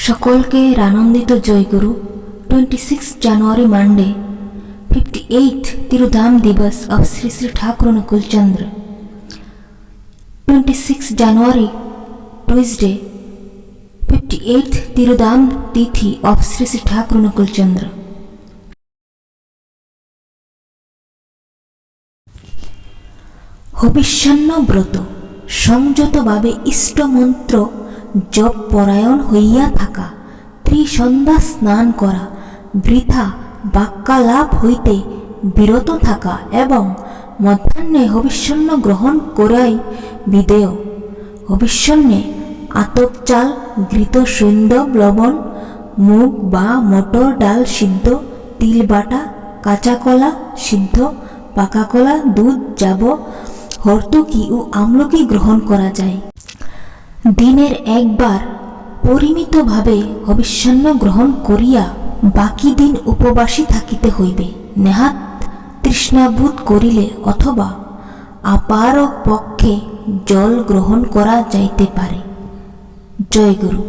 সকলকে আনন্দিত জয়গুরু। 26 জানুয়ারি Monday 58th तिरुधाम दिवस of श्री श्री ठाकुर अनुकूल चंद्र। 26 জানুয়ারি ट्यूसडे 58th तिरुधाम तिथि of श्री श्री ठाकुर अनुकूल चंद्र। হবিষ্যান্ন ব্রত সংযতভাবে ইষ্টমন্ত্র জপ পরায়ণ হইয়া থাকা, ত্রিসন্ধ্যা স্নান করা, বৃথা বাক্যালাপ হইতে বিরত থাকা এবং মধ্যাহ্নে হবিষ্যান্ন গ্রহণ করাই বিধেয়। হবিষ্যান্নে আতপ চাল, ঘৃত সৈন্দব, লবণ, মুগ বা মটর ডাল সিদ্ধ, তিল বাটা, কাঁচা কলা সিদ্ধ, পাকা কলা, দুধ, জাব, হর্তুকি ও আমলকি গ্রহণ করা যায়। দিনের একবার পরিমিতভাবে হবিষ্যান্ন গ্রহণ করিয়া বাকি দিন উপবাসী থাকিতে হইবে। নেহাত তৃষ্ণাবোধ করিলে অথবা আপার পক্ষে জল গ্রহণ করা যাইতে পারে। জয় গুরু।